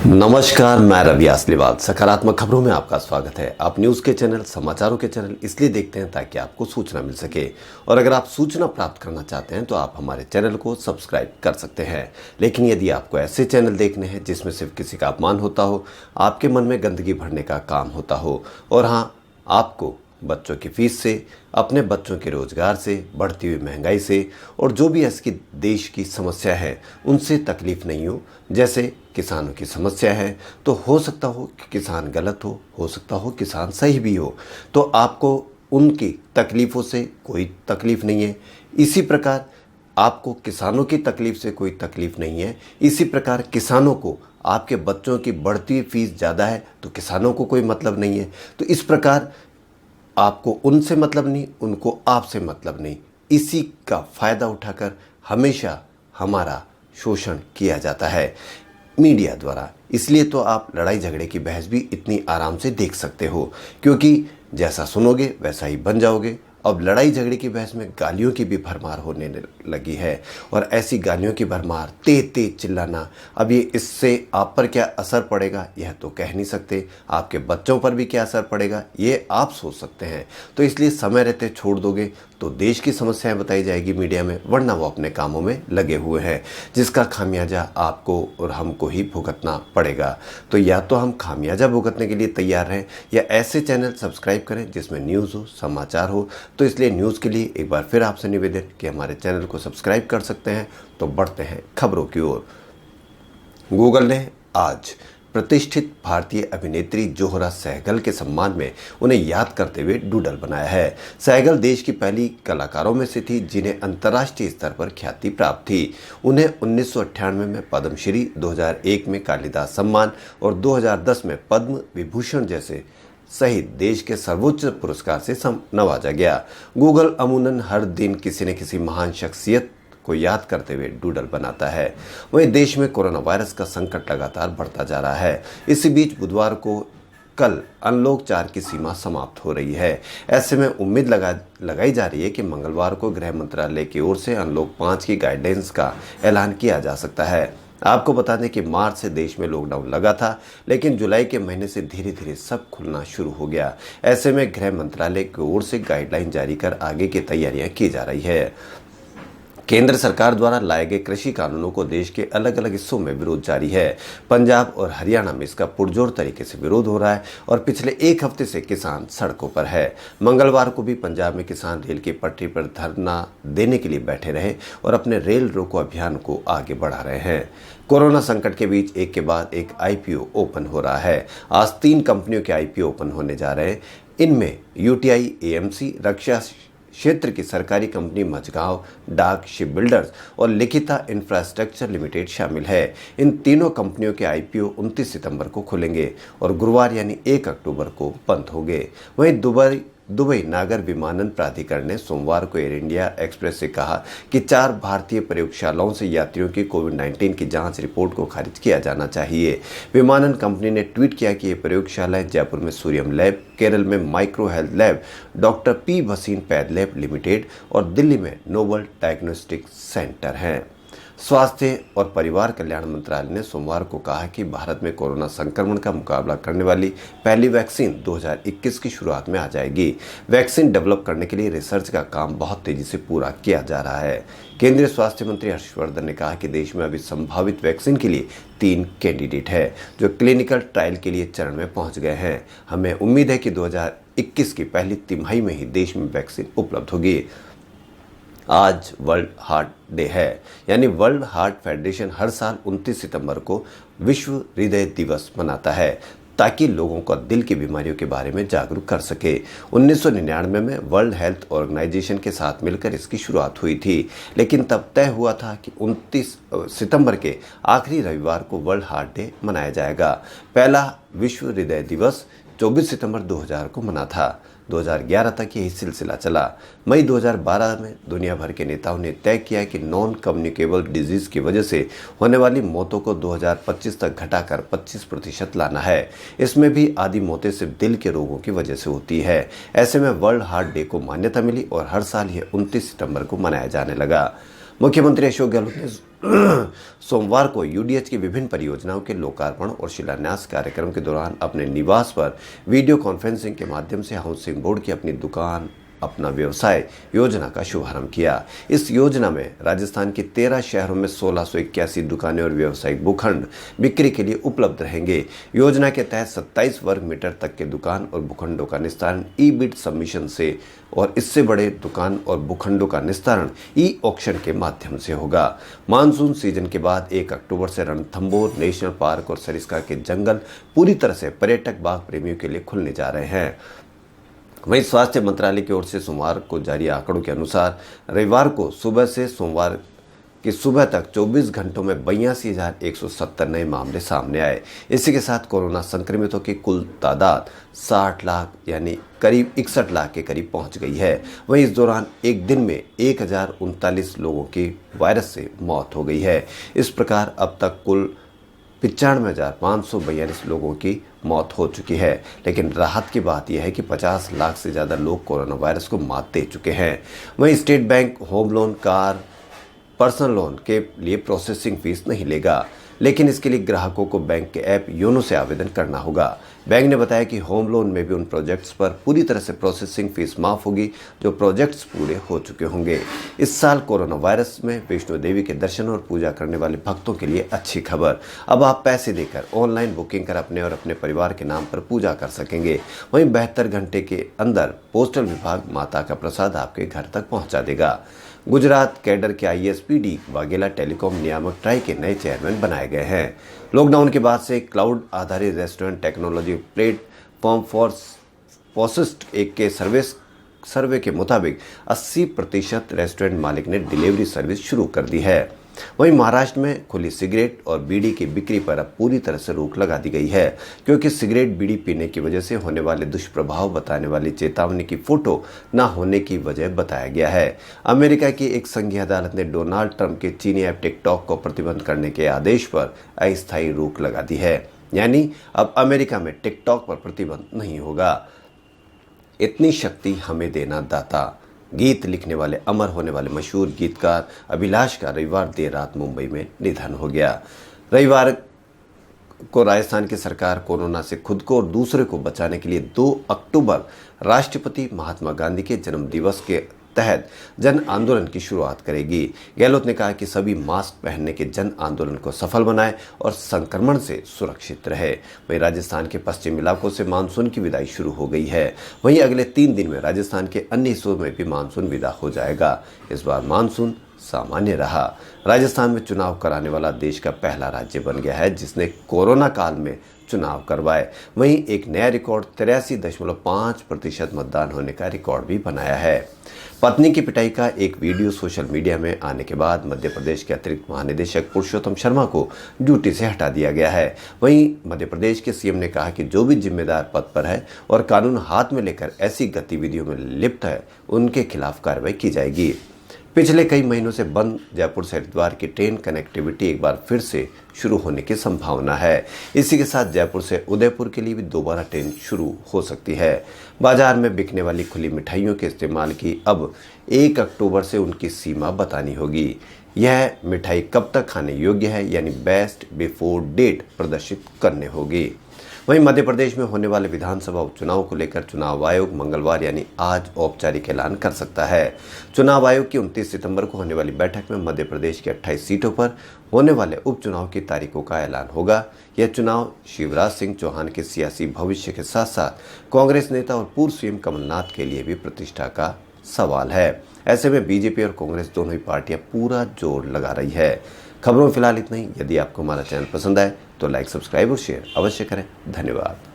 नमस्कार, मैं रवि आसलीवाल। सकारात्मक खबरों में आपका स्वागत है। आप न्यूज़ के चैनल, समाचारों के चैनल इसलिए देखते हैं ताकि आपको सूचना मिल सके, और अगर आप सूचना प्राप्त करना चाहते हैं तो आप हमारे चैनल को सब्सक्राइब कर सकते हैं। लेकिन यदि आपको ऐसे चैनल देखने हैं जिसमें सिर्फ किसी का अपमान होता हो, आपके मन में गंदगी भरने का काम होता हो, और हाँ, आपको बच्चों की फीस से, अपने बच्चों के रोजगार से, बढ़ती हुई महंगाई से और जो भी इसकी देश की समस्या है उनसे तकलीफ नहीं जैसे किसानों की समस्या है, तो हो सकता हो कि किसान गलत हो सकता हो किसान सही भी हो, तो आपको उनकी तकलीफ़ों से कोई तकलीफ़ नहीं है। इसी प्रकार आपको किसानों की तकलीफ़ से कोई तकलीफ़ नहीं है। इसी प्रकार किसानों को आपके बच्चों की बढ़ती हुई फीस ज़्यादा है तो किसानों को कोई मतलब नहीं है। तो इस प्रकार आपको उनसे मतलब नहीं, उनको आपसे मतलब नहीं। इसी का फ़ायदा उठाकर हमेशा हमारा शोषण किया जाता है मीडिया द्वारा। इसलिए तो आप लड़ाई झगड़े की बहस भी इतनी आराम से देख सकते हो, क्योंकि जैसा सुनोगे वैसा ही बन जाओगे। अब लड़ाई झगड़े की बहस में गालियों की भी भरमार होने लगी है, और ऐसी गालियों की भरमार, तेज तेज चिल्लाना, अब ये इससे आप पर क्या असर पड़ेगा यह तो कह नहीं सकते। आपके बच्चों पर भी क्या असर पड़ेगा ये आप सोच सकते हैं। तो इसलिए समय रहते छोड़ दोगे तो देश की समस्याएं बताई जाएगी मीडिया में, वरना वो अपने कामों में लगे हुए हैं, जिसका खामियाजा आपको और हमको ही भुगतना पड़ेगा। तो या तो हम खामियाजा भुगतने के लिए तैयार हैं, या ऐसे चैनल सब्सक्राइब करें जिसमें न्यूज़ हो, समाचार हो। तो इसलिए न्यूज़ के लिए एक बार फिर आपसे निवेदन कि हमारे चैनल को सब्सक्राइब कर सकते हैं। तो बढ़ते हैं खबरों की ओर। गूगल ने आज प्रतिष्ठित भारतीय अभिनेत्री जोहरा सहगल के सम्मान में उन्हें याद करते हुए डूडल बनाया है। सहगल देश की पहली कलाकारों में से थी जिन्हें अंतर्राष्ट्रीय स्तर पर ख्याति प्राप्त थी। उन्हें 1998 में पद्मश्री, 2001 में कालिदास सम्मान और 2010 में पद्म विभूषण जैसे सहित देश के सर्वोच्च पुरस्कार से नवाजा गया। गूगल अमूमन हर दिन किसी न किसी महान शख्सियत को याद करते हुए डूडल बनाता है। वहीं देश में कोरोना वायरस का संकट लगातार बढ़ता जा रहा है। इसी बीच बुधवार को कल अनलॉक 4 की सीमा समाप्त हो रही है। ऐसे में उम्मीद लगाई जा रही है कि मंगलवार को गृह मंत्रालय की ओर से अनलॉक 5 की गाइडलाइंस का ऐलान किया जा सकता है। आपको बता दें कि मार्च से देश में लॉकडाउन लगा था, लेकिन जुलाई के महीने से धीरे धीरे सब खुलना शुरू हो गया। ऐसे में गृह मंत्रालय की ओर से गाइडलाइन जारी कर आगे की तैयारियां की जा रही है। केंद्र सरकार द्वारा लाए गए कृषि कानूनों को देश के अलग अलग हिस्सों में विरोध जारी है। पंजाब और हरियाणा में इसका पुरजोर तरीके से विरोध हो रहा है, और पिछले एक हफ्ते से किसान सड़कों पर है। मंगलवार को भी पंजाब में किसान रेल की पटरी पर धरना देने के लिए बैठे रहे और अपने रेल रोको अभियान को आगे बढ़ा रहे हैं। कोरोना संकट के बीच एक के बाद एक आईपीओ ओपन हो रहा है। आज 3 कंपनियों के आईपीओ ओपन होने जा रहे हैं। इनमें यूटीआई एएमसी, रक्षा क्षेत्र की सरकारी कंपनी मझगांव डाक शिप बिल्डर्स और लिखिता इंफ्रास्ट्रक्चर लिमिटेड शामिल है। इन तीनों कंपनियों के आईपीओ 29 सितंबर को खुलेंगे और गुरुवार यानी 1 अक्टूबर को बंद होंगे। वहीं दुबई नागर विमानन प्राधिकरण ने सोमवार को एयर इंडिया एक्सप्रेस से कहा कि 4 भारतीय प्रयोगशालाओं से यात्रियों की कोविड-19 की जांच रिपोर्ट को खारिज किया जाना चाहिए। विमानन कंपनी ने ट्वीट किया कि ये प्रयोगशालाएं जयपुर में सूर्यम लैब, केरल में micro health lab, doctor P Bhasin पैद लैब लिमिटेड और दिल्ली में नोबल डायग्नोस्टिक सेंटर हैं। स्वास्थ्य और परिवार कल्याण मंत्रालय ने सोमवार को कहा कि भारत में कोरोना संक्रमण का मुकाबला करने वाली पहली वैक्सीन 2021 की शुरुआत में आ जाएगी। वैक्सीन डेवलप करने के लिए रिसर्च का काम बहुत तेजी से पूरा किया जा रहा है। केंद्रीय स्वास्थ्य मंत्री हर्षवर्धन ने कहा कि देश में अभी संभावित वैक्सीन के लिए 3 कैंडिडेट है जो क्लिनिकल ट्रायल के लिए चरण में पहुंच गए हैं। हमें उम्मीद है कि 2021 की पहली तिमाही में ही देश में वैक्सीन उपलब्ध होगी। आज वर्ल्ड हार्ट डे है, यानी वर्ल्ड हार्ट फेडरेशन हर साल 29 सितंबर को विश्व हृदय दिवस मनाता है ताकि लोगों को दिल की बीमारियों के बारे में जागरूक कर सके। 1999 में वर्ल्ड हेल्थ ऑर्गेनाइजेशन के साथ मिलकर इसकी शुरुआत हुई थी, लेकिन तब तय हुआ था कि 29 सितंबर के आखिरी रविवार को वर्ल्ड हार्ट डे मनाया जाएगा। पहला विश्व हृदय दिवस 24 सितंबर 2000 को मना था। 2011 तक यही सिलसिला चला। मई 2012 में दुनिया भर के नेताओं ने तय किया कि नॉन कम्युनिकेबल डिजीज की वजह से होने वाली मौतों को 2025 तक घटाकर 25% लाना है। इसमें भी आधी मौतें सिर्फ दिल के रोगों की वजह से होती है। ऐसे में वर्ल्ड हार्ट डे को मान्यता मिली और हर साल यह 29 सितंबर को मनाया जाने लगा। मुख्यमंत्री अशोक गहलोत ने सोमवार को यूडीएच की विभिन्न परियोजनाओं के लोकार्पण और शिलान्यास कार्यक्रम के दौरान अपने निवास पर वीडियो कॉन्फ्रेंसिंग के माध्यम से हाउसिंग बोर्ड की अपनी दुकान अपना व्यवसाय योजना का शुभारंभ किया। इस योजना में राजस्थान के 13 शहरों में 1681 दुकानें और व्यावसायिक भूखंड बिक्री के लिए उपलब्ध रहेंगे। योजना के तहत 27 वर्ग मीटर तक के दुकान और भूखंडों का निस्तारण ई बिड सबमिशन से और इससे बड़े दुकान और भूखंडों का निस्तारण ई ऑक्शन के माध्यम से होगा। मानसून सीजन के बाद 1 अक्टूबर से रणथंभौर नेशनल पार्क और सरिस्का के जंगल पूरी तरह से पर्यटक बाग प्रेमियों के लिए खुलने जा रहे हैं। वहीं स्वास्थ्य मंत्रालय की ओर से सोमवार को जारी आंकड़ों के अनुसार रविवार को सुबह से सोमवार की सुबह तक 24 घंटों में 82,170 नए मामले सामने आए। इसी के साथ कोरोना संक्रमितों की कुल तादाद 60 लाख यानी करीब 61 लाख के करीब पहुंच गई है। वहीं इस दौरान एक दिन में 1039 लोगों की वायरस से मौत हो गई है। इस प्रकार अब तक कुल 95,542 लोगों की मौत हो चुकी है। लेकिन राहत की बात यह है कि 50 लाख से ज़्यादा लोग कोरोना वायरस को मात दे चुके हैं। वहीं state bank home loan, car, personal loan के लिए प्रोसेसिंग फीस नहीं लेगा, लेकिन इसके लिए ग्राहकों को बैंक के ऐप योनो से आवेदन करना होगा। बैंक ने बताया कि होम लोन में भी उन प्रोजेक्ट्स पर पूरी तरह से प्रोसेसिंग फीस माफ होगी जो प्रोजेक्ट्स पूरे हो चुके होंगे। इस साल कोरोना वायरस में वैष्णो देवी के दर्शन और पूजा करने वाले भक्तों के लिए अच्छी खबर। अब आप पैसे देकर ऑनलाइन बुकिंग कर अपने और अपने परिवार के नाम पर पूजा कर सकेंगे। वहीं 72 घंटे के अंदर पोस्टल विभाग माता का प्रसाद आपके घर तक पहुंचा देगा। गुजरात कैडर के आईएसपीडी वाघेला टेलीकॉम नियामक ट्राई के नए चेयरमैन बनाए गए हैं। लॉकडाउन के बाद से क्लाउड आधारित रेस्टोरेंट टेक्नोलॉजी प्लेटफॉर्म फॉर पॉसिस्ट एक के सर्वे के मुताबिक 80% रेस्टोरेंट मालिक ने डिलीवरी सर्विस शुरू कर दी है। वहीं महाराष्ट्र में खुली सिगरेट और बीड़ी की बिक्री पर अब पूरी तरह से रोक लगा दी गई है, क्योंकि सिगरेट बीड़ी पीने की वजह से होने वाले दुष्प्रभाव बताने वाली चेतावनी की फोटो न होने की वजह बताया गया है। अमेरिका की एक संघीय अदालत ने डोनाल्ड ट्रंप के चीनी ऐप टिकटॉक को प्रतिबंध करने के आदेश पर अस्थायी रोक लगा दी है, यानी अब अमेरिका में टिकटॉक पर प्रतिबंध नहीं होगा। इतनी शक्ति हमें देना दाता गीत लिखने वाले अमर होने वाले मशहूर गीतकार अभिलाष का रविवार देर रात मुंबई में निधन हो गया। रविवार को राजस्थान की सरकार कोरोना से खुद को और दूसरे को बचाने के लिए 2 अक्टूबर राष्ट्रपिता महात्मा गांधी के जन्म दिवस के तहत जन आंदोलन की शुरुआत करेगी। गहलोत ने कहा कि सभी मास्क पहनने के जन आंदोलन को सफल बनाएं और संक्रमण से सुरक्षित रहे। वहीं राजस्थान के पश्चिमी इलाकों से मानसून की विदाई शुरू हो गई है। वहीं अगले 3 दिन में राजस्थान के अन्य हिस्सों में भी मानसून विदा हो जाएगा। इस बार मानसून सामान्य रहा। राजस्थान में चुनाव कराने वाला देश का पहला राज्य बन गया है जिसने कोरोना काल में चुनाव करवाए। वहीं एक नया रिकॉर्ड 83.5% मतदान होने का रिकॉर्ड भी बनाया है। पत्नी की पिटाई का एक वीडियो सोशल मीडिया में आने के बाद मध्य प्रदेश के अतिरिक्त महानिदेशक पुरुषोत्तम शर्मा को ड्यूटी से हटा दिया गया है। वहीं मध्य प्रदेश के सीएम ने कहा कि जो भी जिम्मेदार पद पर है और कानून हाथ में लेकर ऐसी गतिविधियों में लिप्त है उनके खिलाफ कार्रवाई की जाएगी। पिछले कई महीनों से बंद जयपुर से हरिद्वार की ट्रेन कनेक्टिविटी एक बार फिर से शुरू होने की संभावना है। इसी के साथ जयपुर से उदयपुर के लिए भी दोबारा ट्रेन शुरू हो सकती है। बाजार में बिकने वाली खुली मिठाइयों के इस्तेमाल की अब 1 अक्टूबर से उनकी सीमा बतानी होगी। यह मिठाई कब तक खाने योग्य है यानी बेस्ट बिफोर डेट प्रदर्शित करने होगी। वहीं मध्य प्रदेश में होने वाले विधानसभा उपचुनाव को लेकर चुनाव आयोग मंगलवार यानी आज औपचारिक ऐलान कर सकता है। चुनाव आयोग की 29 सितंबर को होने वाली बैठक में मध्य प्रदेश की 28 सीटों पर होने वाले उपचुनाव की तारीखों का ऐलान होगा। यह चुनाव शिवराज सिंह चौहान के सियासी भविष्य के साथ साथ कांग्रेस नेता और पूर्व सीएम कमलनाथ के लिए भी प्रतिष्ठा का सवाल है। ऐसे में बीजेपी और कांग्रेस दोनों ही पार्टियां पूरा जोर लगा रही है। खबरों में फिलहाल इतना ही। यदि आपको हमारा चैनल पसंद आए तो लाइक, सब्सक्राइब और शेयर अवश्य करें। धन्यवाद।